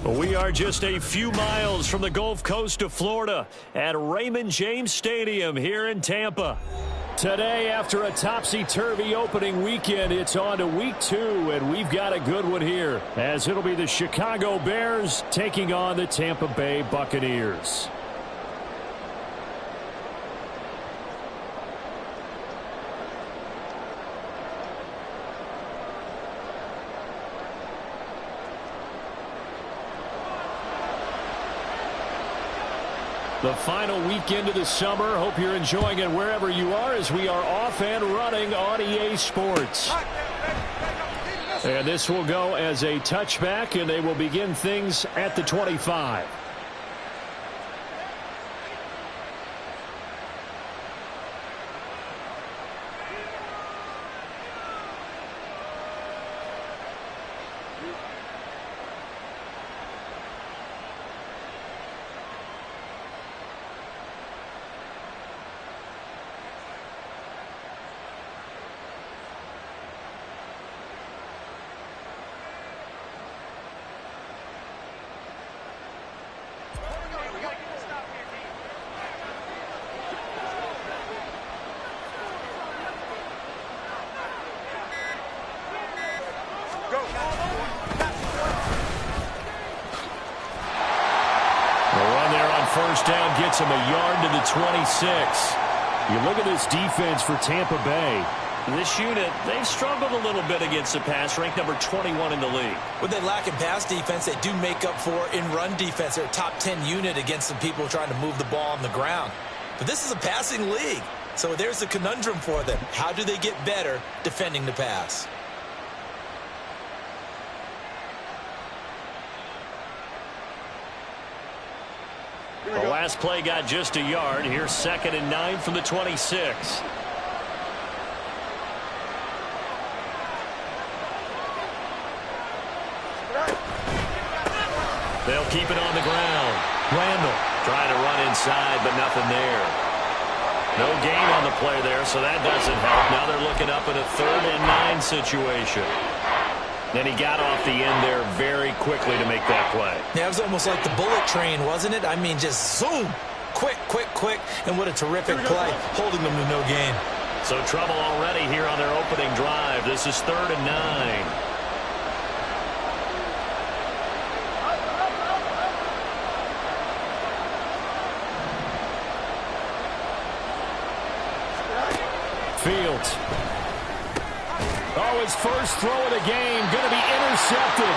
We are just a few miles from the Gulf Coast of Florida at Raymond James Stadium here in Tampa. Today, after a topsy-turvy opening weekend, it's on to week 2, and we've got a good one here, as it'll be the Chicago Bears taking on the Tampa Bay Buccaneers. The final weekend of the summer. Hope you're enjoying it wherever you are as we are off and running on EA Sports. And this will go as a touchback, and they will begin things at the 25. First down gets him a yard to the 26. You look at this defense for Tampa Bay. This unit, they've struggled a little bit against the pass, ranked number 21 in the league. What they lack in pass defense, they do make up for in run defense. They're a top 10 unit against some people trying to move the ball on the ground. But this is a passing league, so there's a conundrum for them. How do they get better defending the pass? The last play got just a yard. Here's 2nd and 9 from the 26. They'll keep it on the ground. Randall trying to run inside, but nothing there. No gain on the play there, so that doesn't help. Now they're looking up in a 3rd and 9 situation. Then he got off the end there very quickly to make that play. Yeah, it was almost like the bullet train, wasn't it? I mean, just zoom. Quick, quick, quick. And what a terrific play, holding them to no gain. So trouble already here on their opening drive. This is 3rd and 9. Fields. Oh, his first throw of the game going to be intercepted.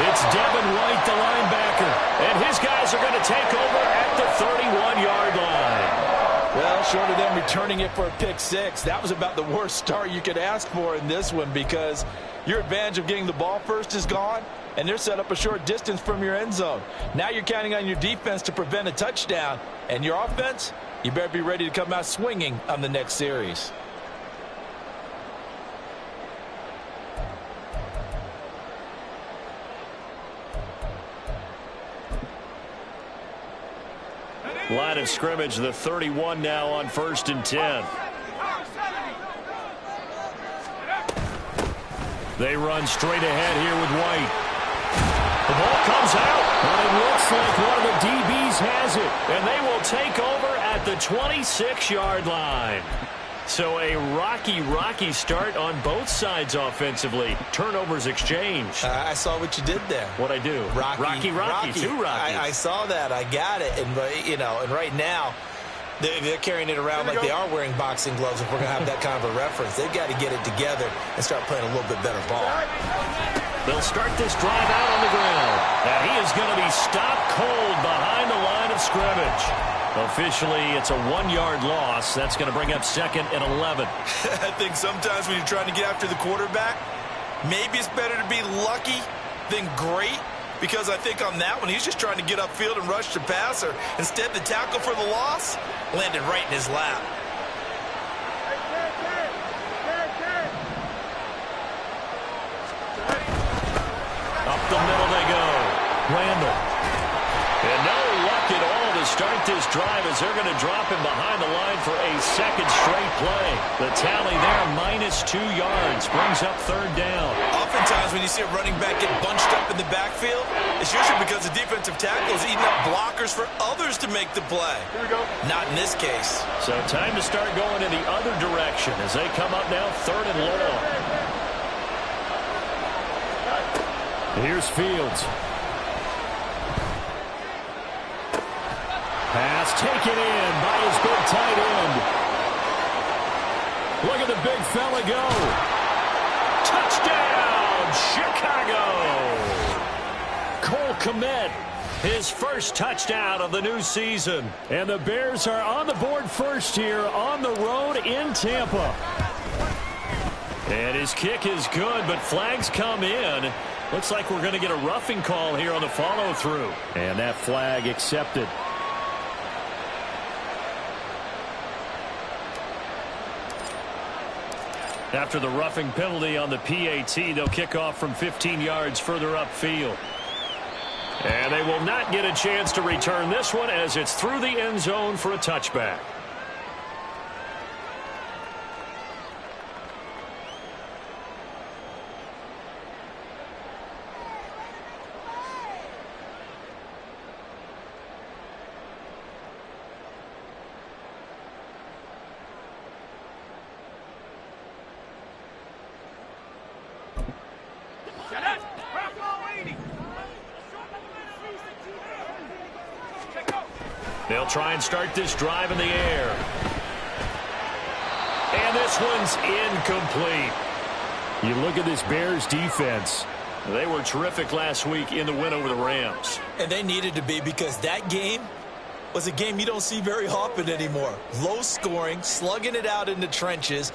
It's Devin White, the linebacker. And his guys are going to take over at the 31-yard line. Well, short of them returning it for a pick 6, that was about the worst start you could ask for in this one, because your advantage of getting the ball first is gone, and they're set up a short distance from your end zone. Now you're counting on your defense to prevent a touchdown, and your offense, you better be ready to come out swinging on the next series. Line of scrimmage, the 31 now on 1st and 10. They run straight ahead here with White. The ball comes out, but it looks like one of the DBs has it, and they will take over at the 26-yard line. So a rocky start on both sides offensively. Turnovers exchanged. I saw what you did there. What'd I do? Rocky. Two Rockies. I saw that. I got it. And, and right now, they're carrying it around like they are wearing boxing gloves. If we're going to have that kind of a reference, they've got to get it together and start playing a little bit better ball. They'll start this drive out on the ground. And he is going to be stopped cold behind the line of scrimmage. Officially, it's a 1-yard loss. That's going to bring up 2nd and 11. I think sometimes when you're trying to get after the quarterback, maybe it's better to be lucky than great, because I think on that one, he's just trying to get upfield and rush the passer. Instead, the tackle for the loss landed right in his lap. Up the middle they go. Randall. And no luck at all to start this drive as they're going to drop him behind the line for a second straight play. The tally there, -2 yards, brings up third down. Oftentimes when you see a running back get bunched up in the backfield, it's usually because the defensive tackle is eating up blockers for others to make the play. Here we go. Not in this case. So time to start going in the other direction as they come up now third and long. Here's Fields. Pass taken in by his big tight end. Look at the big fella go. Touchdown, Chicago. Cole Kmet, his first touchdown of the new season. And the Bears are on the board first here on the road in Tampa. And his kick is good, but flags come in. Looks like we're going to get a roughing call here on the follow-through. And that flag accepted. After the roughing penalty on the PAT, they'll kick off from 15 yards further upfield. And they will not get a chance to return this one as it's through the end zone for a touchback. They'll try and start this drive in the air. And this one's incomplete. You look at this Bears defense. They were terrific last week in the win over the Rams. And they needed to be, because that game was a game you don't see very often anymore. Low scoring, slugging it out in the trenches.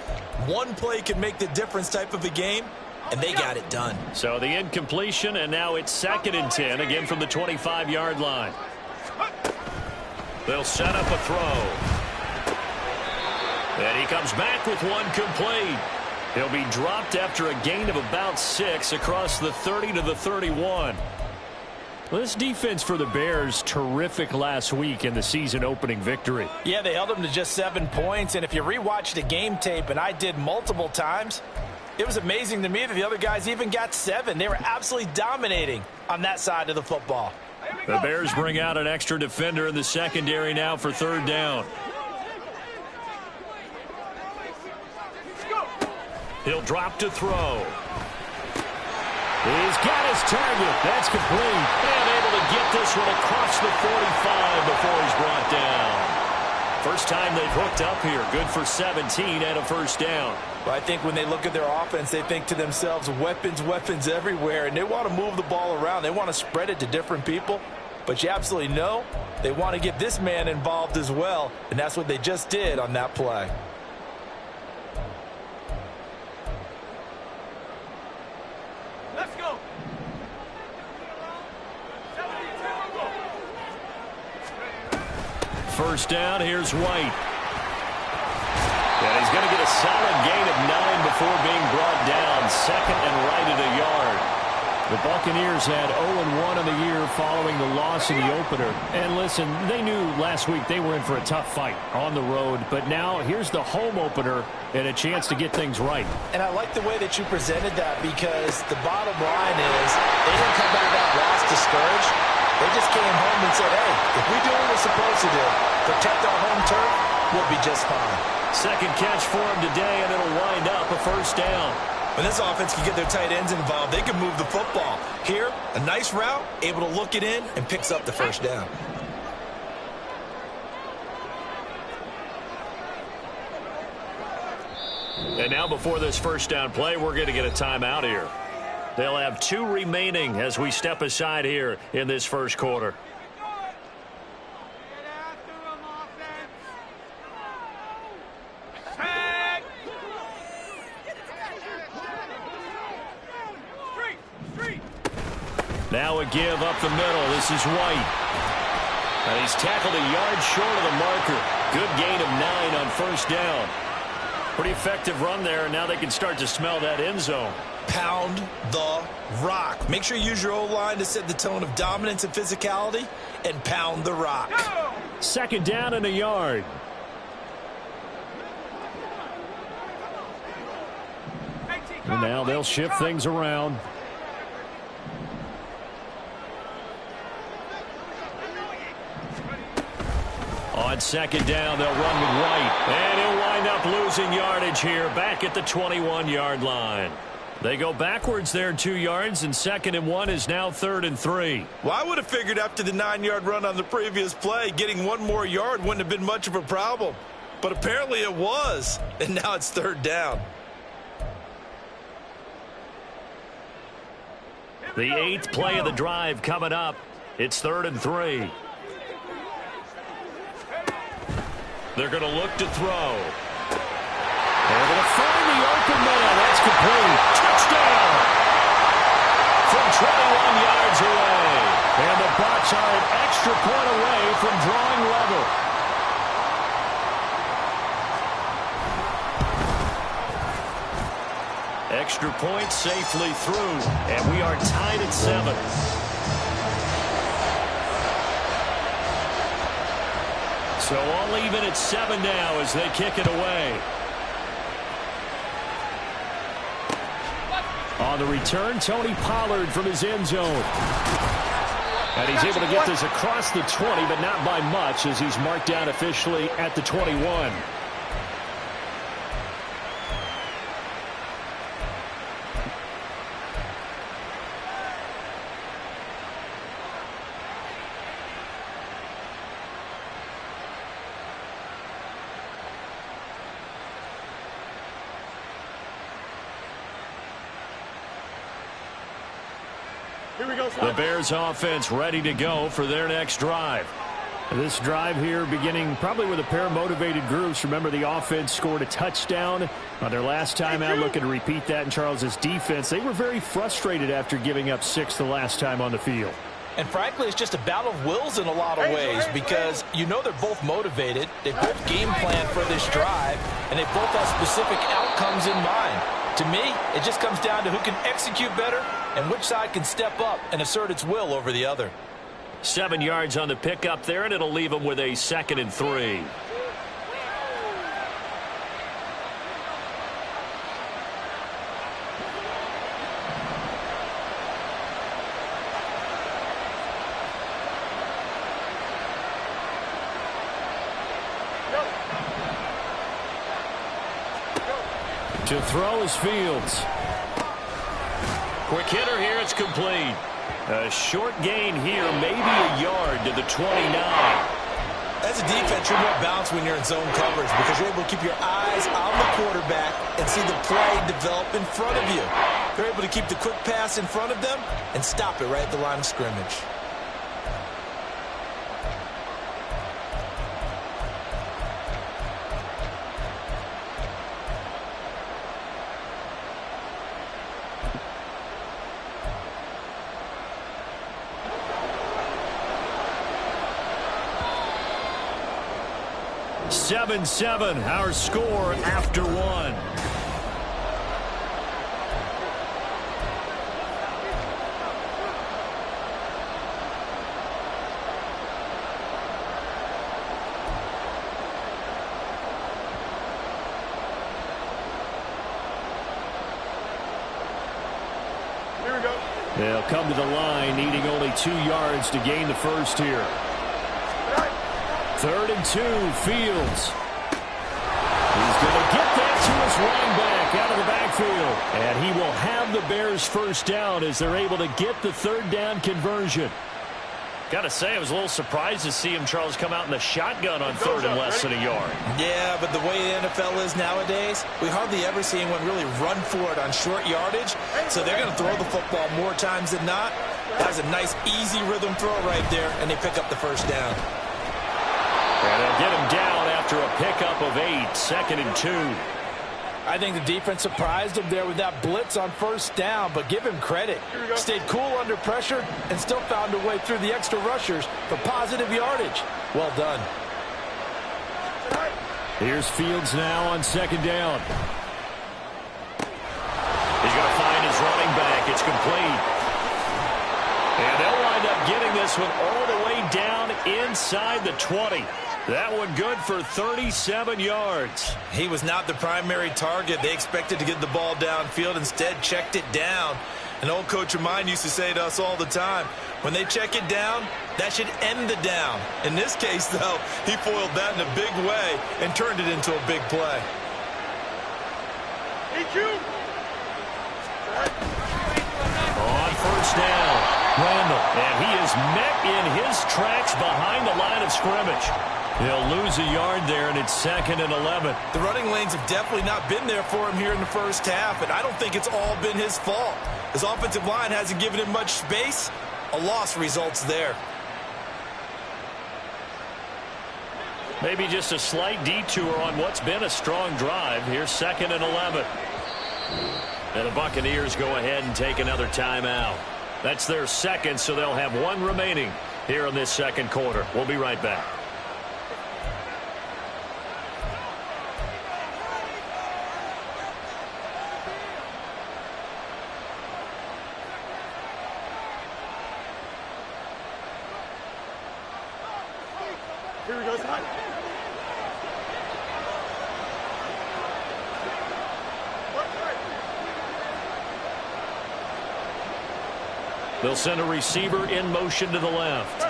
One play can make the difference type of a game, and they got it done. So the incompletion, and now it's 2nd and 10, again from the 25-yard line. They'll set up a throw. And he comes back with one complete. He'll be dropped after a gain of about 6 across the 30 to the 31. Well, this defense for the Bears, terrific last week in the season-opening victory. Yeah, they held them to just 7 points, and if you rewatch the game tape, and I did multiple times, it was amazing to me that the other guys even got 7. They were absolutely dominating on that side of the football. The Bears bring out an extra defender in the secondary now for third down. He'll drop to throw. He's got his target. That's complete. And able to get this one across the 45 before he's brought down. First time they've hooked up here. Good for 17 and a first down. Well, I think when they look at their offense, they think to themselves, weapons, weapons everywhere, and they want to move the ball around. They want to spread it to different people. But you absolutely know they want to get this man involved as well, and that's what they just did on that play. Let's go. First down, here's White. And he's going to get a solid gain of 9 before being brought down. 2nd and right at a yard. The Buccaneers had 0-1 on the year following the loss in the opener. And listen, they knew last week they were in for a tough fight on the road. But now here's the home opener and a chance to get things right. And I like the way that you presented that, because the bottom line is they didn't come out of that loss discouraged. They just came home and said, hey, if we do what we're supposed to do, protect our home turf, we'll be just fine. Second catch for him today, and it'll wind up a first down. When this offense can get their tight ends involved, they can move the football. Here, a nice route, able to look it in, and picks up the first down. And now before this first down play, we're going to get a timeout here. They'll have 2 remaining as we step aside here in this first quarter. Now a give up the middle. This is White. And he's tackled a yard short of the marker. Good gain of 9 on first down. Pretty effective run there, and now they can start to smell that end zone. Pound the rock. Make sure you use your O-line to set the tone of dominance and physicality, and pound the rock. Second down and a yard. And now they'll shift things around. On second down, they'll run with White. And he'll wind up losing yardage here back at the 21-yard line. They go backwards there 2 yards, and 2nd and 1 is now 3rd and 3. Well, I would have figured after the 9-yard run on the previous play, getting 1 more yard wouldn't have been much of a problem. But apparently it was, and now it's 3rd down. The 8th play of the drive coming up. It's 3rd and 3. They're going to look to throw. They're going to find the open man. That's complete. Touchdown! From 21 yards away. And the Bucs are an extra point away from drawing level. Extra point safely through. And we are tied at 7. So all even at 7 now as they kick it away. On the return, Tony Pollard from his end zone. And he's able to get this across the 20, but not by much as he's marked down officially at the 21. The Bears offense ready to go for their next drive. This drive here beginning probably with a pair of motivated groups. Remember, the offense scored a touchdown on their last time out. Looking to repeat that in Charles's defense. They were very frustrated after giving up 6 the last time on the field. And frankly, it's just a battle of wills in a lot of ways because you know they're both motivated. They both game plan for this drive, and they both have specific outcomes in mind. To me, it just comes down to who can execute better and which side can step up and assert its will over the other. 7 yards on the pickup there, and it'll leave them with a 2nd and 3. To throw is Fields. Quick hitter here, it's complete. A short gain here, maybe a yard to the 29. As a defense, you're more balanced when you're in zone coverage because you're able to keep your eyes on the quarterback and see the play develop in front of you. They're able to keep the quick pass in front of them and stop it right at the line of scrimmage. Seven, our score after 1. Here we go. They'll come to the line, needing only 2 yards to gain the first here. 3rd and 2, Fields. He's going to get that to his running back out of the backfield. And he will have the Bears first down as they're able to get the 3rd down conversion. Got to say, I was a little surprised to see him, Charles, come out in the shotgun on 3rd and less than a yard. Yeah, but the way the NFL is nowadays, we hardly ever see anyone really run for it on short yardage. So they're going to throw the football more times than not. That's a nice, easy rhythm throw right there, and they pick up the first down. And they'll get him down after a pickup of 8, 2nd and 2. I think the defense surprised him there with that blitz on first down, but give him credit. Stayed cool under pressure and still found a way through the extra rushers for positive yardage. Well done. Here's Fields now on 2nd down. He's going to find his running back. It's complete. And they'll wind up getting this this one all the way down inside the 20. That one good for 37 yards. He was not the primary target. They expected to get the ball downfield. Instead, checked it down. An old coach of mine used to say to us all the time, when they check it down, that should end the down. In this case, though, he foiled that in a big way and turned it into a big play. On first down, Randall. And he is met in his tracks behind the line of scrimmage. He'll lose a yard there, and it's 2nd and 11. The running lanes have definitely not been there for him here in the first half, and I don't think it's all been his fault. His offensive line hasn't given him much space. A loss results there. Maybe just a slight detour on what's been a strong drive. Here's 2nd and 11. And the Buccaneers go ahead and take another timeout. That's their second, so they'll have one remaining here in this second quarter. We'll be right back. Here we go, son. They'll send a receiver in motion to the left.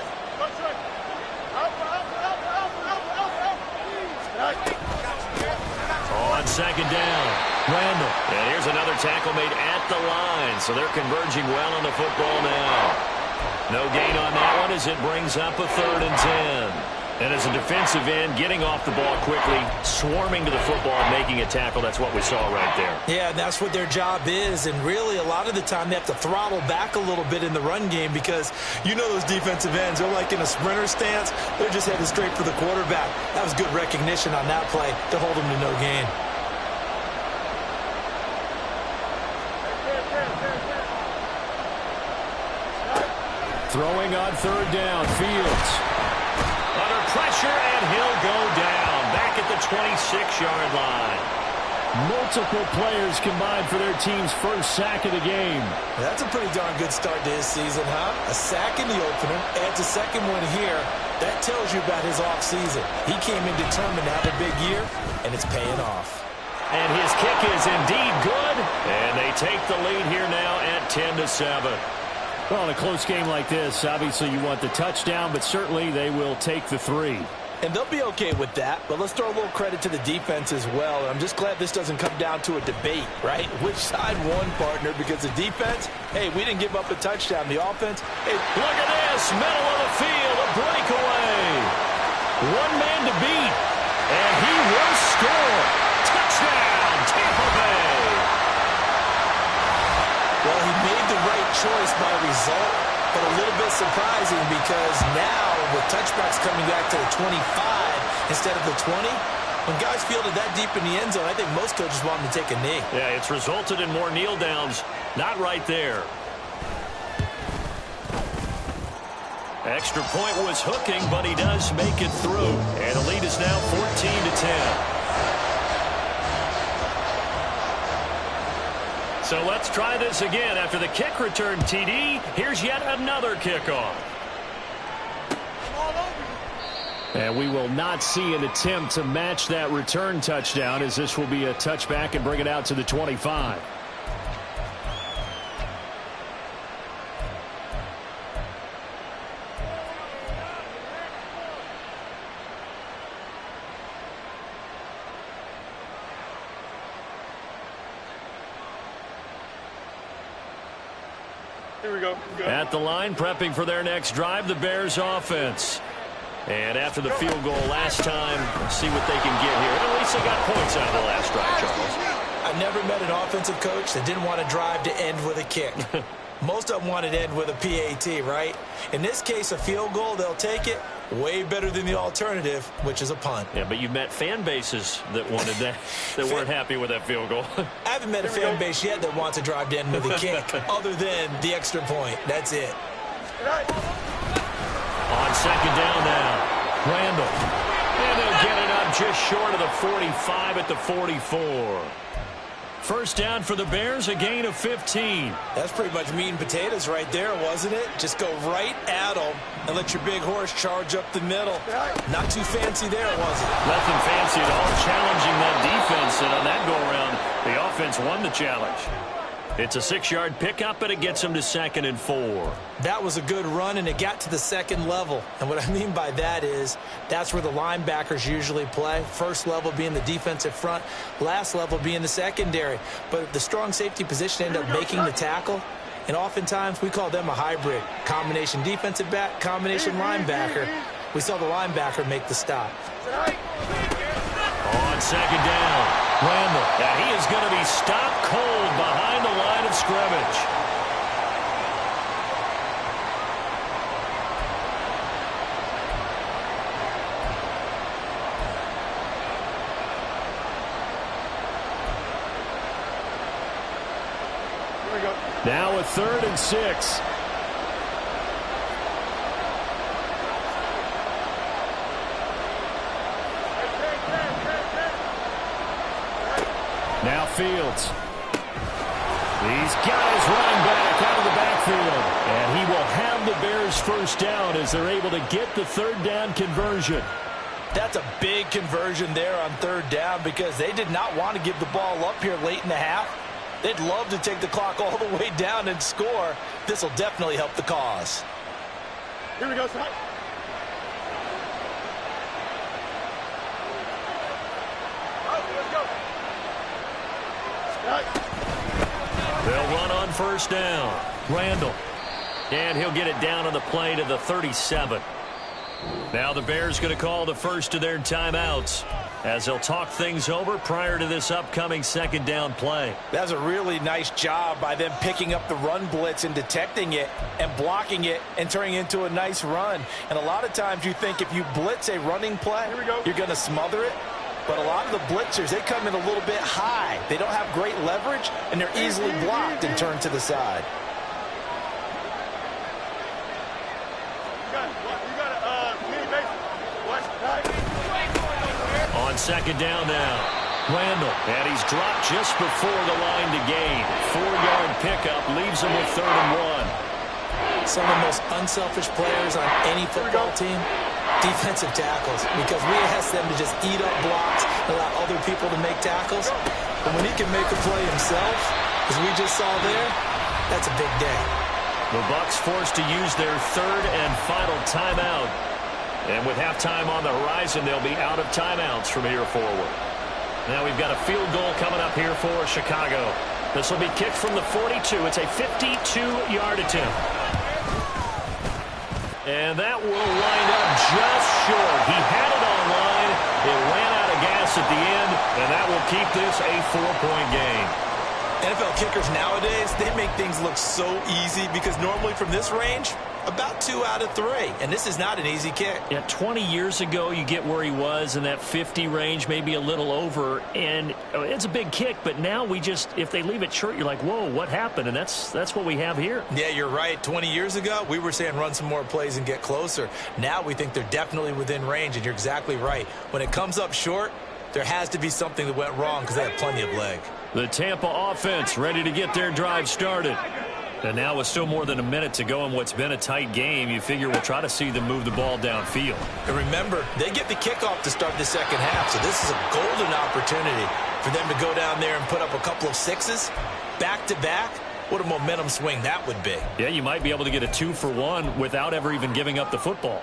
On second down, Randall. And here's another tackle made at the line, so they're converging well on the football now. No gain on that one as it brings up a 3rd and 10. And as a defensive end, getting off the ball quickly, swarming to the football, and making a tackle, that's what we saw right there. Yeah, and that's what their job is. And really, a lot of the time, they have to throttle back a little bit in the run game because you know those defensive ends, they're like in a sprinter stance. They're just heading straight for the quarterback. That was good recognition on that play to hold them to no gain. Throwing on 3rd down, Fields. Under pressure, and he'll go down. Back at the 26-yard line. Multiple players combined for their team's first sack of the game. That's a pretty darn good start to his season, huh? A sack in the opener, adds a second one here. That tells you about his offseason. He came in determined to have a big year, and it's paying off. And his kick is indeed good. And they take the lead here now at 10-7. Well, in a close game like this, obviously you want the touchdown, but certainly they will take the 3. And they'll be okay with that, but let's throw a little credit to the defense as well. I'm just glad this doesn't come down to a debate, right? Which side won, partner? Because the defense, hey, we didn't give up a touchdown. The offense, hey, look at this, middle of the field, a breakaway. One man to beat, and he will score. Touchdown, Tampa Bay. Well, he made the right choice by result, but a little bit surprising because now with touchbacks coming back to the 25 instead of the 20, when guys fielded that deep in the end zone, I think most coaches want them to take a knee. Yeah, it's resulted in more kneel downs. Not right there. Extra point was hooking, but he does make it through. And the lead is now 14-10. So let's try this again. After the kick return TD, here's yet another kickoff. And we will not see an attempt to match that return touchdown, as this will be a touchback and bring it out to the 25. Here we go. At the line, prepping for their next drive, the Bears offense. And after the field goal last time, let's see what they can get here. At least they got points out of the last drive, Charles. I've never met an offensive coach that didn't want to drive to end with a kick. Most of them wanted to end with a PAT, right? In this case, a field goal, they'll take it. Way better than the alternative, which is a punt. Yeah, but you've met fan bases that wanted that, that weren't happy with that field goal. I haven't met a fan base yet that wants to drive to end with a kick, other than the extra point. That's it. On second down now, Randall. And they'll get it up just short of the 45 at the 44. First down for the Bears, a gain of 15. That's pretty much meat and potatoes right there, wasn't it? Just go right at them and let your big horse charge up the middle. Not too fancy there, was it? Nothing fancy at all, challenging that defense, and on that go-around, the offense won the challenge. It's a 6-yard pickup, and it gets them to 2nd and 4. That was a good run, and it got to the second level. And what I mean by that is that's where the linebackers usually play. First level being the defensive front, last level being the secondary. But the strong safety position ended up making the tackle, and oftentimes we call them a hybrid. Combination defensive back, combination linebacker. We saw the linebacker make the stop. On 2nd down, Randall, and he is going to be stopped cold behind the line of scrimmage. Here we go. Now a 3rd and 6. Now Fields. He's got his running back out of the backfield. And he will have the Bears first down as they're able to get the 3rd down conversion. That's a big conversion there on 3rd down because they did not want to give the ball up here late in the half. They'd love to take the clock all the way down and score. This will definitely help the cause. Here we go, son. They'll run on 1st down. Randall. And he'll get it down on the play to the 37. Now the Bears going to call the first of their timeouts as they'll talk things over prior to this upcoming 2nd down play. That's a really nice job by them picking up the run blitz and detecting it and blocking it and turning it into a nice run. And a lot of times you think if you blitz a running play, you're going to smother it. But a lot of the blitzers, they come in a little bit high. They don't have great leverage, and they're easily blocked and turned to the side. On 2nd down now, Randall. And he's dropped just before the line to gain. 4-yard pickup leaves him with 3rd and 1. Some of the most unselfish players on any football team, defensive tackles, because we ask them to just eat up blocks and allow other people to make tackles. But when he can make a play himself, as we just saw there, that's a big day. The Bucs forced to use their 3rd and final timeout. And with halftime on the horizon, they'll be out of timeouts from here forward. Now we've got a field goal coming up here for Chicago. This will be kicked from the 42. It's a 52-yard attempt. And that will wind up just short. He had it on line. It ran out of gas at the end, and that will keep this a 4-point game. NFL kickers nowadays, they make things look so easy because normally from this range, about 2 out of 3. And this is not an easy kick. Yeah, 20 years ago, you get where he was in that 50 range, maybe a little over. And it's a big kick, but now we just, if they leave it short, you're like, whoa, what happened? And that's what we have here. Yeah, you're right. 20 years ago, we were saying run some more plays and get closer. Now we think they're definitely within range, and you're exactly right. When it comes up short, there has to be something that went wrong because they have plenty of leg. The Tampa offense ready to get their drive started. And now with still more than a minute to go in what's been a tight game, you figure we'll try to see them move the ball downfield. And remember, they get the kickoff to start the second half, so this is a golden opportunity for them to go down there and put up a couple of 6s back-to-back. What a momentum swing that would be. Yeah, you might be able to get a 2-for-1 without ever even giving up the football.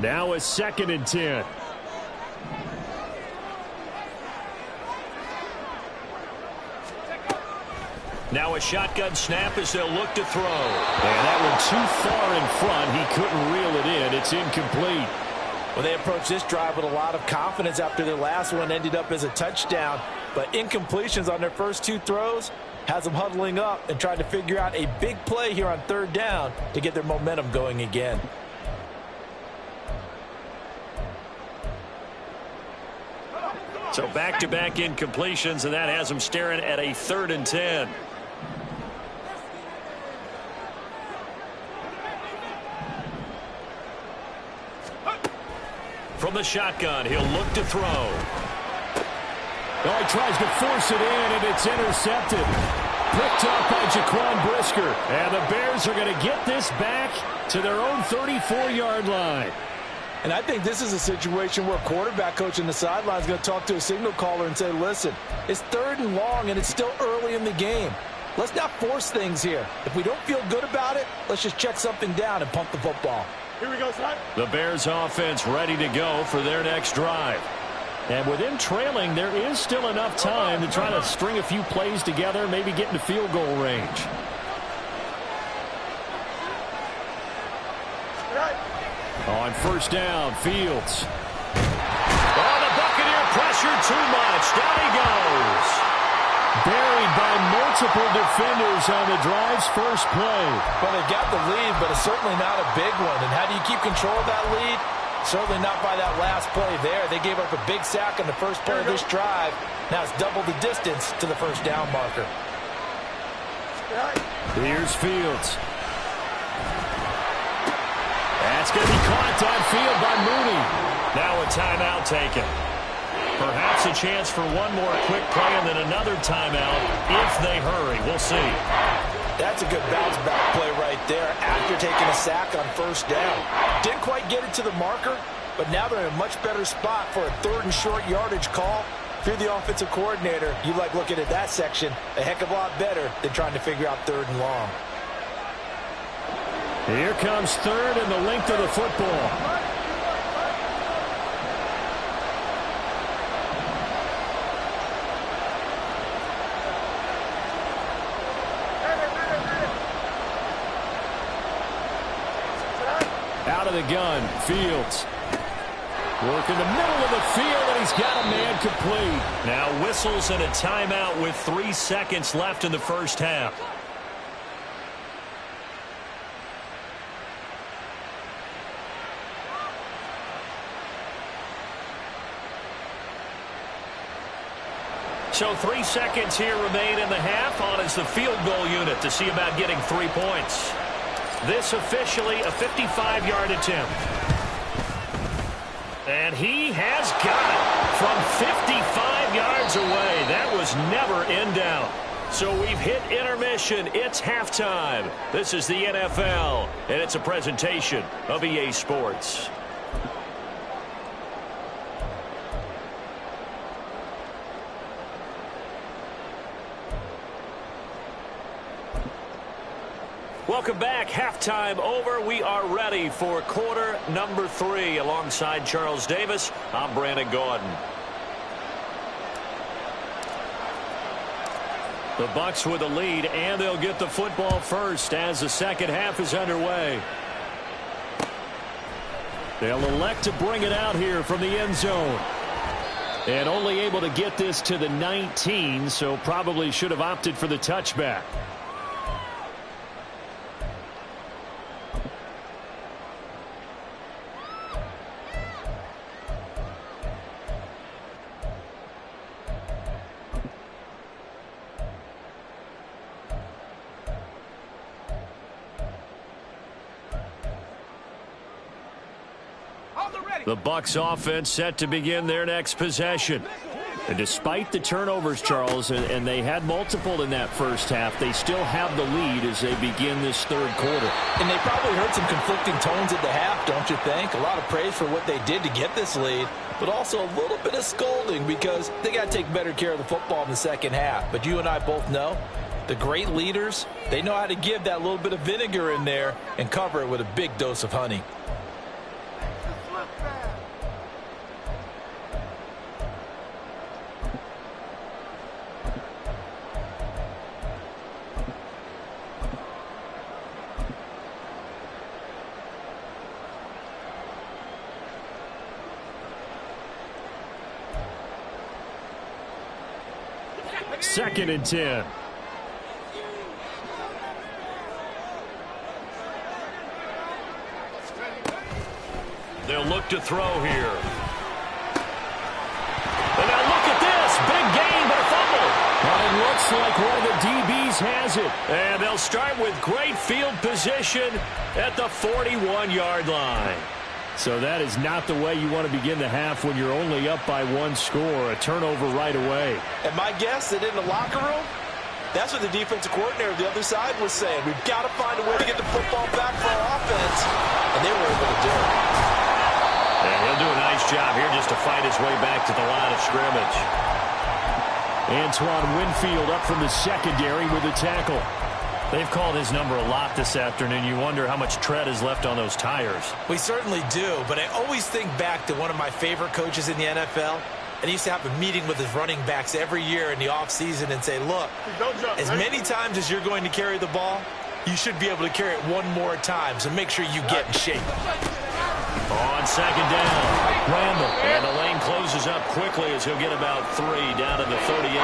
Now it's 2nd and 10. Now a shotgun snap as they'll look to throw. And that one too far in front. He couldn't reel it in. It's incomplete. Well, they approached this drive with a lot of confidence after their last one ended up as a touchdown. But incompletions on their first 2 throws has them huddling up and trying to figure out a big play here on third down to get their momentum going again. So back-to-back incompletions, and that has them staring at a 3rd and 10. From the shotgun, he'll look to throw. Oh, he tries to force it in, and it's intercepted. Picked up by Jaquan Brisker. And the Bears are going to get this back to their own 34-yard line. And I think this is a situation where a quarterback coach in the sideline is going to talk to a signal caller and say, listen, it's 3rd and long, and it's still early in the game. Let's not force things here. If we don't feel good about it, let's just check something down and pump the football. Here we go, son. The Bears offense ready to go for their next drive. And with them trailing, there is still enough time to try to string a few plays together, maybe get into field goal range. On 1st down, Fields. Oh, the Buccaneer pressure too much. Down he goes. Buried by multiple defenders on the drive's first play. Well, they got the lead, but it's certainly not a big one. And how do you keep control of that lead? Certainly not by that last play there. They gave up a big sack on the first play of this drive. Now it's double the distance to the 1st down marker. Here's Fields. That's going to be caught downfield by Mooney. Now a timeout taken. Perhaps a chance for one more quick play and then another timeout if they hurry. We'll see. That's a good bounce-back play right there after taking a sack on 1st down. Didn't quite get it to the marker, but now they're in a much better spot for a 3rd and short yardage call. If you're the offensive coordinator, you like looking at that section a heck of a lot better than trying to figure out 3rd and long. Here comes 3rd and the length of the football. Out of the gun, Fields. Work in the middle of the field, and he's got a man complete. Now whistles and a timeout with 3 seconds left in the 1st half. So 3 seconds here remain in the half. On is the field goal unit to see about getting 3 points. This officially a 55-yard attempt. And he has got it from 55 yards away. That was never in doubt. So we've hit intermission. It's halftime. This is the NFL, and it's a presentation of EA Sports. Welcome back. Halftime over. We are ready for quarter number 3. Alongside Charles Davis, I'm Brandon Gordon. The Bucs with a lead, and they'll get the football first as the second half is underway. They'll elect to bring it out here from the end zone. And only able to get this to the 19, so probably should have opted for the touchback. The Bucs offense set to begin their next possession. And despite the turnovers, Charles, and they had multiple in that first half, they still have the lead as they begin this third quarter. And they probably heard some conflicting tones at the half, don't you think? A lot of praise for what they did to get this lead, but also a little bit of scolding because they got to take better care of the football in the second half. But you and I both know the great leaders, they know how to give that little bit of vinegar in there and cover it with a big dose of honey. Second and 10. They'll look to throw here. And now look at this. Big gain, but a fumble. Well, it looks like one of the DBs has it. And they'll start with great field position at the 41-yard line. So that is not the way you want to begin the half when you're only up by one score. A turnover right away. And my guess that in the locker room, that's what the defensive coordinator of the other side was saying. We've got to find a way to get the football back for our offense. And they were able to do it. And he'll do a nice job here just to fight his way back to the line of scrimmage. Antoine Winfield up from the secondary with a tackle. They've called his number a lot this afternoon. You wonder how much tread is left on those tires. We certainly do, but I always think back to one of my favorite coaches in the NFL. And he used to have a meeting with his running backs every year in the offseason and say, look, as many times as you're going to carry the ball, you should be able to carry it one more time, so make sure you get in shape. On second down, Randall. And the lane closes up quickly as he'll get about 3 down to the 38.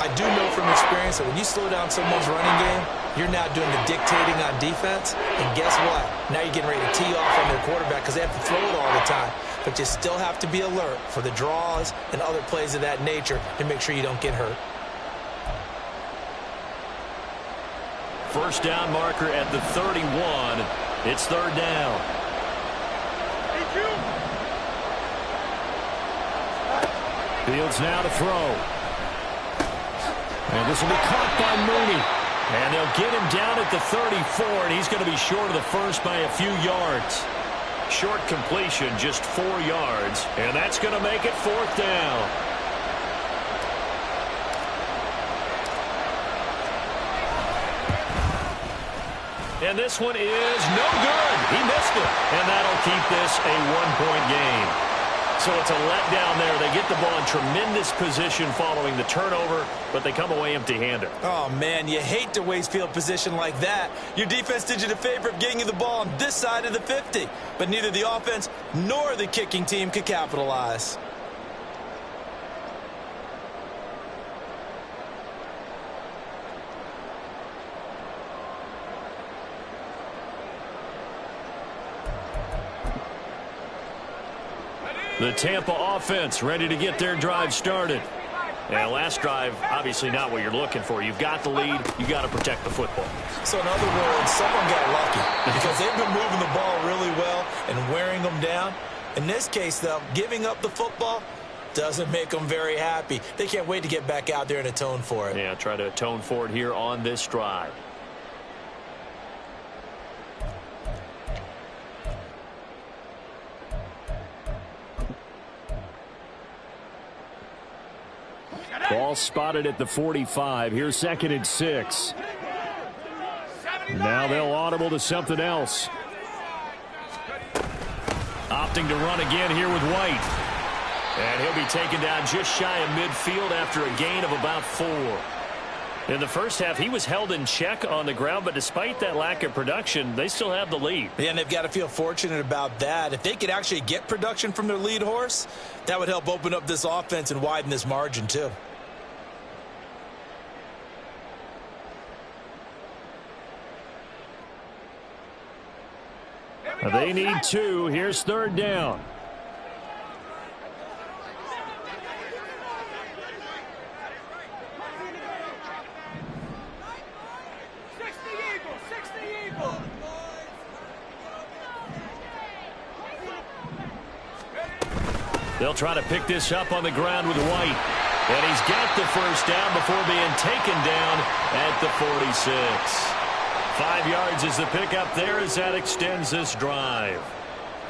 I do know from experience that when you slow down someone's running game, you're now doing the dictating on defense. And guess what? Now you're getting ready to tee off on their quarterback because they have to throw it all the time. But you still have to be alert for the draws and other plays of that nature to make sure you don't get hurt. First down marker at the 31. It's third down. Fields now to throw. And this will be caught by Mooney. And they'll get him down at the 34, and he's going to be short of the first by a few yards. Short completion, just 4 yards, and that's going to make it fourth down. And this one is no good. He missed it, and that'll keep this a one-point game. So it's a letdown there. They get the ball in tremendous position following the turnover, but they come away empty-handed. Oh, man, you hate to waste field position like that. Your defense did you the favor of getting you the ball on this side of the 50, but neither the offense nor the kicking team could capitalize. The Tampa offense ready to get their drive started. And last drive, obviously not what you're looking for. You've got the lead. You got to protect the football. So in other words, someone got lucky because they've been moving the ball really well and wearing them down. In this case, though, giving up the football doesn't make them very happy. They can't wait to get back out there and atone for it. Yeah, try to atone for it here on this drive. Ball spotted at the 45. Here's 2nd and 6. Now they'll audible to something else. Opting to run again here with White. And he'll be taken down just shy of midfield after a gain of about 4. In the first half, he was held in check on the ground, but despite that lack of production, they still have the lead. Yeah, and they've got to feel fortunate about that. If they could actually get production from their lead horse, that would help open up this offense and widen this margin, too. They need 2. Here's third down. They'll try to pick this up on the ground with White. And he's got the first down before being taken down at the 46. 5 yards is the pickup there as that extends this drive.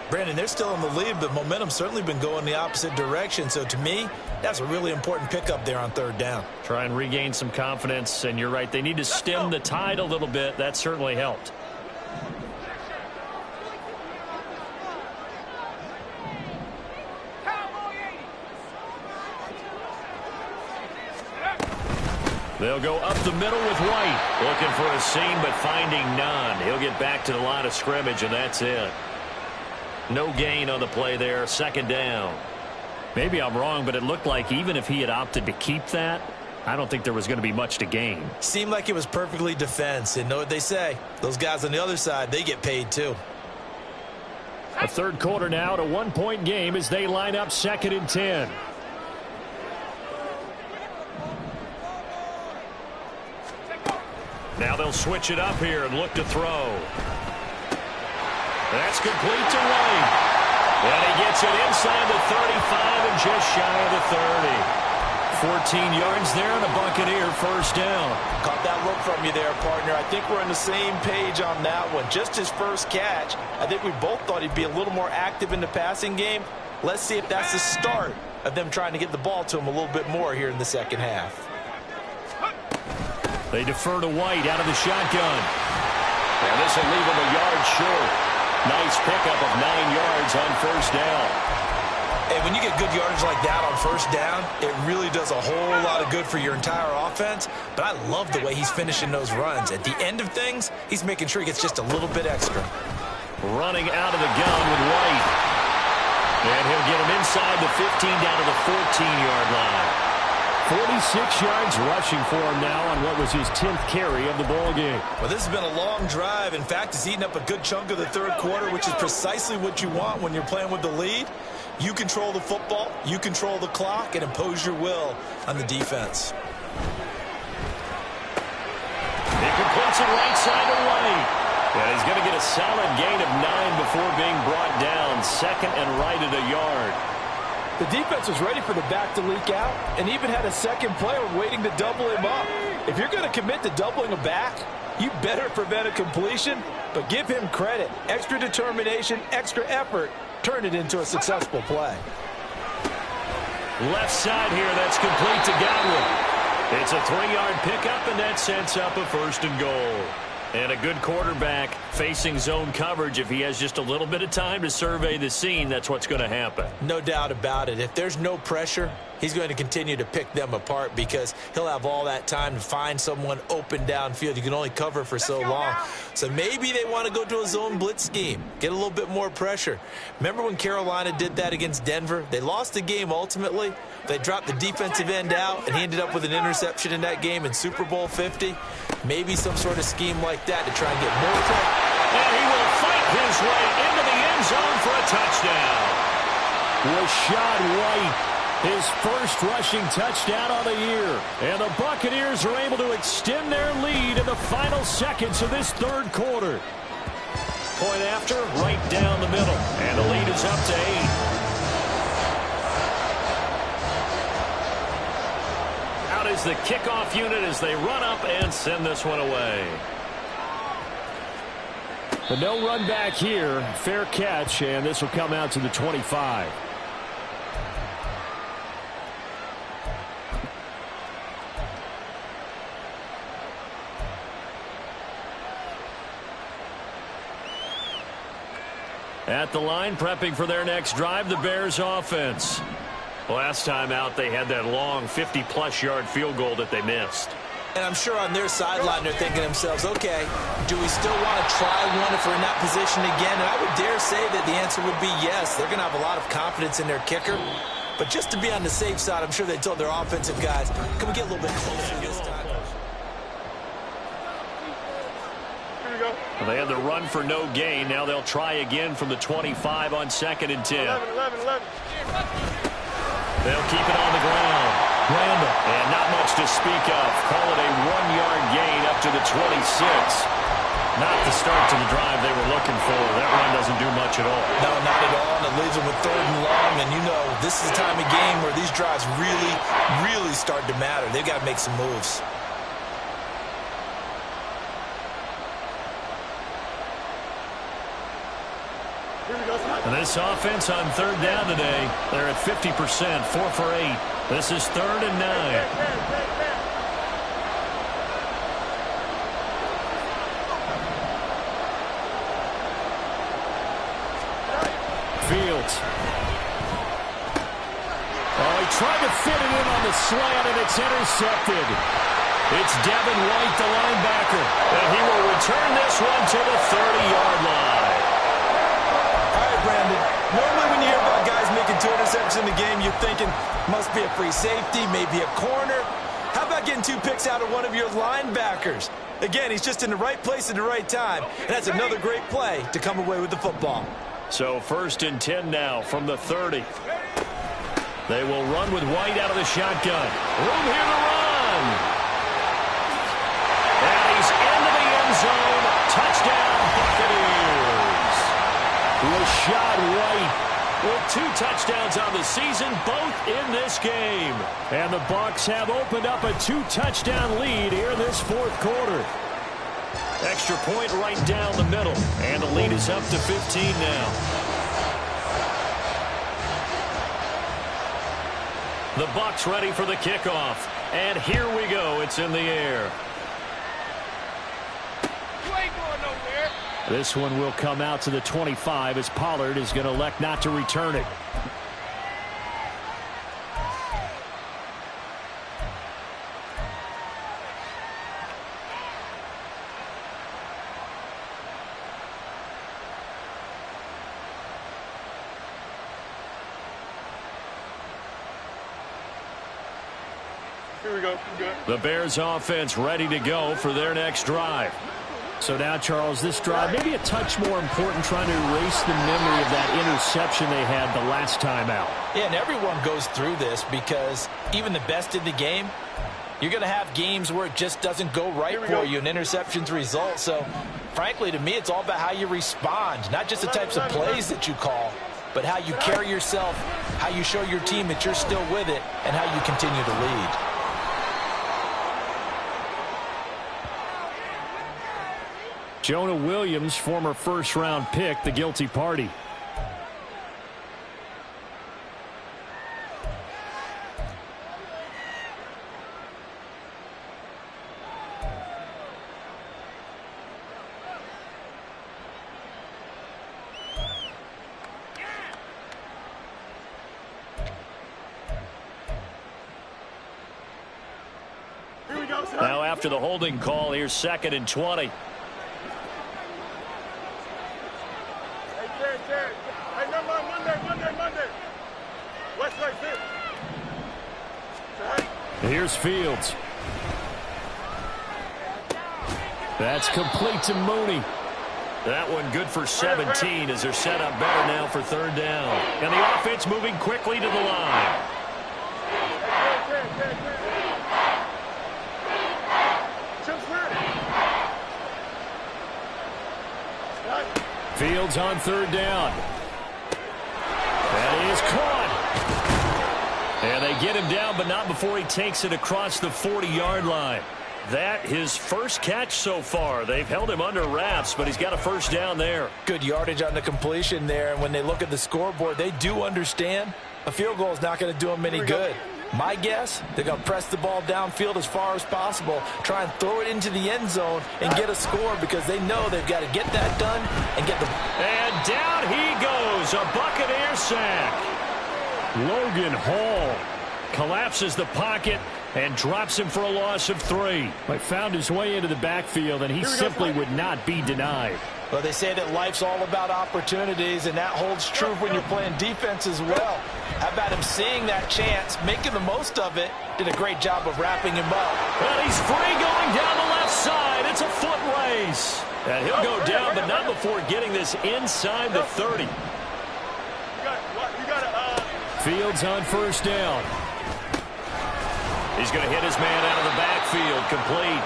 Brandon, they're still in the lead, but momentum's certainly been going the opposite direction. So to me, that's a really important pickup there on third down. Try and regain some confidence, and you're right. They need to stem the tide a little bit. That certainly helped. They'll go up the middle with White. Looking for a seam, but finding none. He'll get back to the line of scrimmage, and that's it. No gain on the play there. Second down. Maybe I'm wrong, but it looked like even if he had opted to keep that, I don't think there was going to be much to gain. Seemed like it was perfectly defense. And know what they say? Those guys on the other side, they get paid too. A third quarter now at a one-point game as they line up 2nd and 10. Now they'll switch it up here and look to throw. That's complete to White. And he gets it inside the 35 and just shy of the 30. 14 yards there and a Buccaneer first down. Caught that look from you there, partner. I think we're on the same page on that one. Just his first catch. I think we both thought he'd be a little more active in the passing game. Let's see if that's the start of them trying to get the ball to him a little bit more here in the second half. They defer to White out of the shotgun. And this will leave him a yard short. Nice pickup of 9 yards on first down. And when you get good yardage like that on first down, it really does a whole lot of good for your entire offense. But I love the way he's finishing those runs. At the end of things, he's making sure he gets just a little bit extra. Running out of the gun with White. And he'll get him inside the 15 down to the 14-yard line. 46 yards rushing for him now on what was his 10th carry of the ball game. Well, this has been a long drive. In fact, he's eaten up a good chunk of the third quarter, which is precisely what you want when you're playing with the lead. You control the football, you control the clock, and impose your will on the defense. He completes it right side to White. And he's going to get a solid gain of 9 before being brought down. 2nd and right at a yard. The defense was ready for the back to leak out and even had a second player waiting to double him up. If you're going to commit to doubling a back, you better prevent a completion, but give him credit. Extra determination, extra effort, turn it into a successful play. Left side here, that's complete to Godwin. It's a 3-yard pickup, and that sets up a 1st and goal. And a good quarterback facing zone coverage. If he has just a little bit of time to survey the scene, that's what's going to happen. No doubt about it. If there's no pressure, he's going to continue to pick them apart because he'll have all that time to find someone open downfield. You can only cover for so long. So maybe they want to go to a zone blitz scheme, get a little bit more pressure. Remember when Carolina did that against Denver? They lost the game ultimately. They dropped the defensive end out, and he ended up with an interception in that game in Super Bowl 50. Maybe some sort of scheme like that to try and get more play. And he will fight his way into the end zone for a touchdown. Rashad White, his first rushing touchdown on the year. And the Buccaneers are able to extend their lead in the final seconds of this third quarter. Point after, right down the middle. And the lead is up to 8. Out is the kickoff unit as they run up and send this one away. But no run back here. Fair catch, and this will come out to the 25. At the line, prepping for their next drive, the Bears offense. Last time out, they had that long 50-plus yard field goal that they missed. And I'm sure on their sideline they're thinking to themselves, okay, do we still want to try one if we're in that position again? And I would dare say that the answer would be yes. They're going to have a lot of confidence in their kicker. But just to be on the safe side, I'm sure they told their offensive guys, can we get a little bit closer this time? Well, they had the run for no gain. Now they'll try again from the 25 on 2nd and 10. 11. They'll keep it on the ground. Randall. And not much to speak of. Call it a 1-yard gain up to the 26. Not the start to the drive they were looking for. That run doesn't do much at all. No, not at all. And it leaves them with 3rd and long. And you know, this is the time of game where these drives really start to matter. They've got to make some moves. And this offense on 3rd down today, they're at 50%, 4 for 8. This is 3rd and 9. Fields. Oh, he tried to fit it in on the slant, and it's intercepted. It's Devin White, the linebacker, and he will return this one to the 30-yard line. Brandon, normally when you hear about guys making 2 interceptions in the game, you're thinking must be a free safety, maybe a corner. How about getting 2 picks out of one of your linebackers? Again, he's just in the right place at the right time, and that's another great play to come away with the football. So 1st and 10 now from the 30. They will run with White out of the shotgun. Room here to run. And he's into the end zone. Touchdown, Buccaneers. Rashad White with 2 touchdowns on the season, both in this game. And the Bucs have opened up a 2-touchdown lead here in this 4th quarter. Extra point right down the middle. And the lead is up to 15 now. The Bucs ready for the kickoff. And here we go. It's in the air. You ain't going nowhere. This one will come out to the 25 as Pollard is going to elect not to return it. Here we go. Good. The Bears offense ready to go for their next drive. So now, Charles, this drive maybe a touch more important, trying to erase the memory of that interception they had the last time out. Yeah, and everyone goes through this because even the best in the game, you're going to have games where it just doesn't go right for you, and interceptions result. So, frankly, to me, it's all about how you respond, not just the types of plays that you call, but how you carry yourself, how you show your team that you're still with it, and how you continue to lead. Jonah Williams, former first-round pick, the guilty party. Here we go, son. Now after the holding call, here's 2nd and 20. Hey, never mind. Monday. West side, sit. Here's Fields. That's complete to Mooney. That one good for 17 as they're set up better now for 3rd down. And the offense moving quickly to the line. Fields on 3rd down. That is caught. And they get him down, but not before he takes it across the 40-yard line. That his first catch so far. They've held him under wraps, but he's got a 1st down there. Good yardage on the completion there, and when they look at the scoreboard, they do understand a field goal is not going to do them any good. My guess, they're going to press the ball downfield as far as possible, try and throw it into the end zone and get a score because they know they've got to get that done and get the... And down he goes, a Buccaneer sack. Logan Hall collapses the pocket and drops him for a loss of 3. But found his way into the backfield, and he simply would not be denied. Well, they say that life's all about opportunities, and that holds true when you're playing defense as well. How about him seeing that chance, making the most of it, did a great job of wrapping him up. Well, he's free going down the left side. It's a foot race. And he'll go down, but not before getting this inside the 30. Fields on 1st down. He's going to hit his man out of the backfield, complete.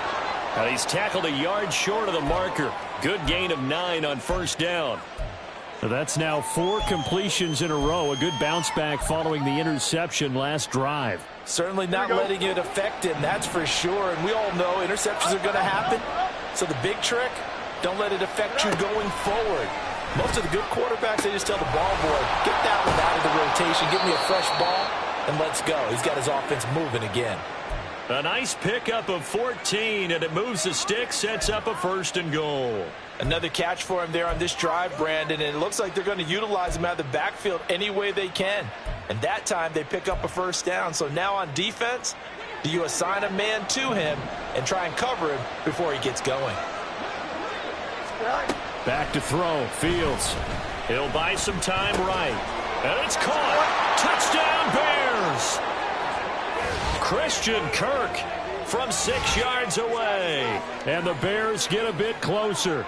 And he's tackled a yard short of the marker. Good gain of 9 on 1st down. So that's now 4 completions in a row. A good bounce back following the interception last drive. Certainly not letting it affect him, that's for sure. And we all know interceptions are going to happen. So the big trick, don't let it affect you going forward. Most of the good quarterbacks, they just tell the ball boy, get that one out of the rotation, give me a fresh ball, and let's go. He's got his offense moving again. A nice pickup of 14, and it moves the stick, sets up a 1st and goal. Another catch for him there on this drive, Brandon, and it looks like they're going to utilize him out of the backfield any way they can. And that time they pick up a 1st down. So now on defense, do you assign a man to him and try and cover him before he gets going? Back to throw, Fields. He'll buy some time right. And it's caught. Touchdown, Bears! Christian Kirk from 6 yards away. And the Bears get a bit closer.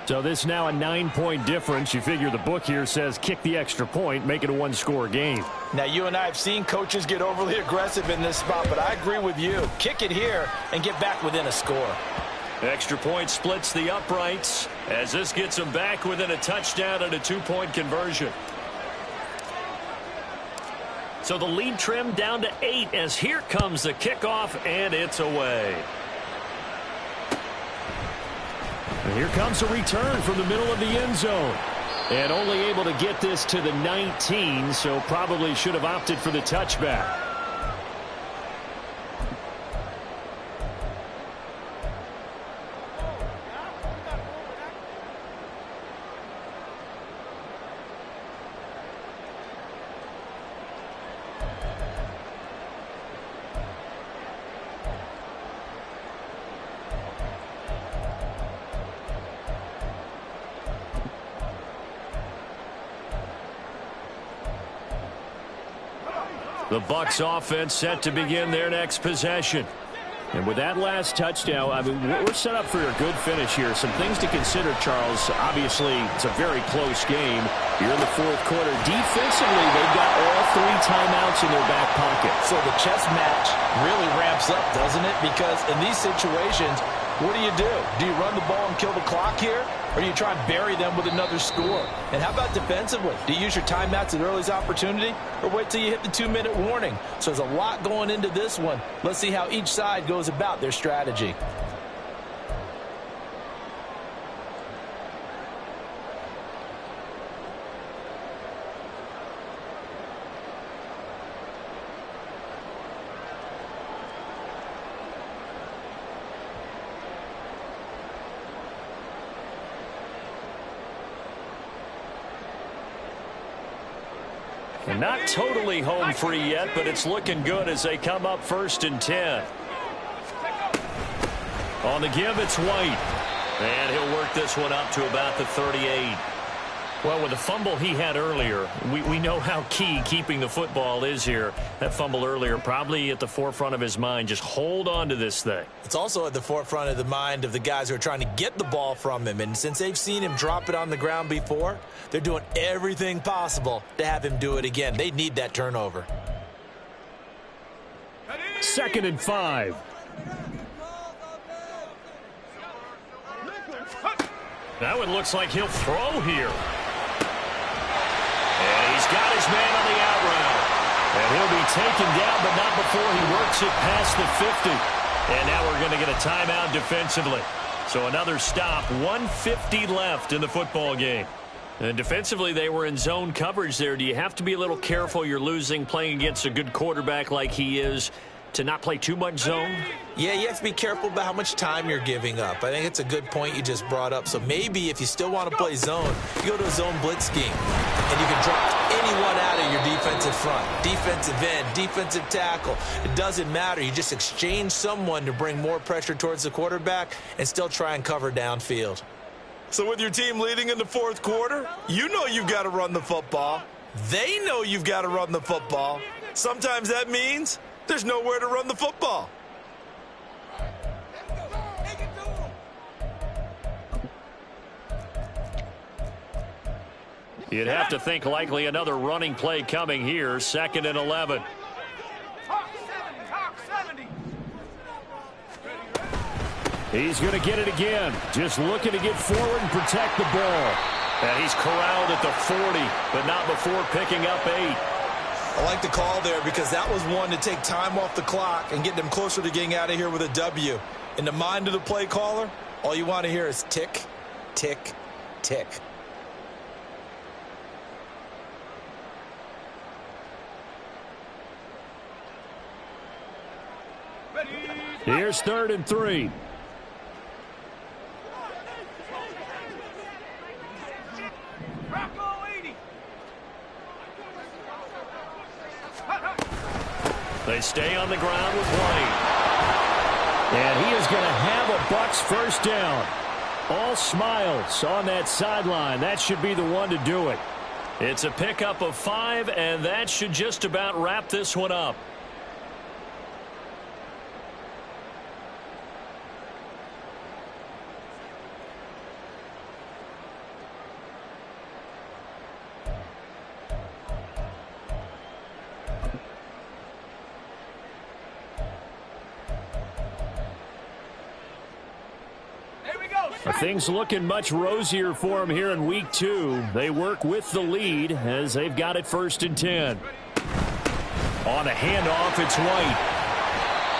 So this is now a 9-point difference. You figure the book here says kick the extra point, make it a one-score game. Now, you and I have seen coaches get overly aggressive in this spot, but I agree with you. Kick it here and get back within a score. Extra point splits the uprights as this gets them back within a touchdown and a 2-point conversion. So the lead trimmed down to 8 as here comes the kickoff, and it's away. And here comes a return from the middle of the end zone. And only able to get this to the 19, so probably should have opted for the touchback. The Bucs offense set to begin their next possession. And with that last touchdown, I mean, we're set up for a good finish here. Some things to consider, Charles. Obviously, it's a very close game. You're in the fourth quarter. Defensively, they've got all 3 timeouts in their back pocket. So the chess match really ramps up, doesn't it? Because in these situations, what do? Do you run the ball and kill the clock here? Or do you try and bury them with another score? And how about defensively? Do you use your timeouts at earliest opportunity? Or wait till you hit the 2-minute warning? So there's a lot going into this one. Let's see how each side goes about their strategy. And not totally home free yet, but it's looking good as they come up 1st and 10. On the give, it's White. And he'll work this one up to about the 38. Well, with the fumble he had earlier, we know how key keeping the football is here. That fumble earlier probably at the forefront of his mind. Just hold on to this thing. It's also at the forefront of the mind of the guys who are trying to get the ball from him. And since they've seen him drop it on the ground before, they're doing everything possible to have him do it again. They need that turnover. 2nd and 5. That one looks like he'll throw here. And he's got his man on the out route. And he'll be taken down, but not before he works it past the 50. And now we're going to get a timeout defensively. So another stop, 1:50 left in the football game. And defensively, they were in zone coverage there. Do you have to be a little careful? You're losing, playing against a good quarterback like he is, to not play too much zone? Yeah, you have to be careful about how much time you're giving up. I think it's a good point you just brought up. So maybe if you still want to play zone, you go to a zone blitz scheme. And you can drop anyone out of your defensive front. Defensive end, defensive tackle. It doesn't matter. You just exchange someone to bring more pressure towards the quarterback and still try and cover downfield. So with your team leading in the fourth quarter, you know you've got to run the football. They know you've got to run the football. Sometimes that means there's nowhere to run the football. You'd have to think likely another running play coming here. 2nd and 11. He's going to get it again. Just looking to get forward and protect the ball. And he's corralled at the 40, but not before picking up 8. I like the call there because that was one to take time off the clock and get them closer to getting out of here with a W. In the mind of the play caller, all you want to hear is tick, tick, tick. Here's 3rd and 3. They stay on the ground with White. And he is going to have a Bucs first down. All smiles on that sideline. That should be the one to do it. It's a pickup of 5, and that should just about wrap this one up. Things looking much rosier for him here in week 2. They work with the lead as they've got it 1st and 10. On a handoff, it's White.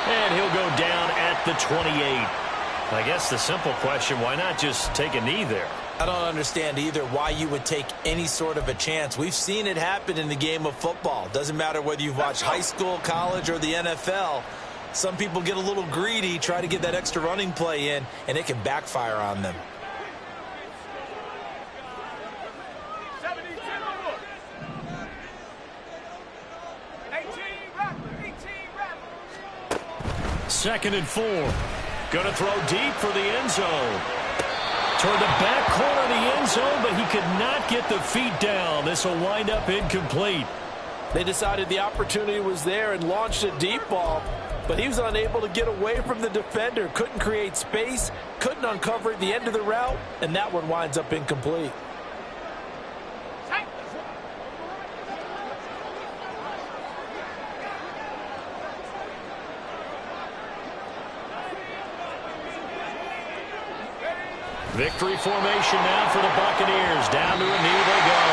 And he'll go down at the 28. I guess the simple question, why not just take a knee there? I don't understand either why you would take any sort of a chance. We've seen it happen in the game of football. Doesn't matter whether you've watched high school, college, or the NFL. Some people get a little greedy, try to get that extra running play in, and it can backfire on them. Second and 4. Going to throw deep for the end zone. Toward the back corner of the end zone, but he could not get the feet down. This will wind up incomplete. They decided the opportunity was there and launched a deep ball, but he was unable to get away from the defender. Couldn't create space, couldn't uncover at the end of the route, and that one winds up incomplete. Victory formation now for the Buccaneers. Down to a knee they go.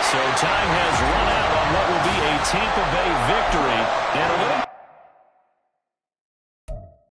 So time has run out on what will be a Tampa Bay victory. And a little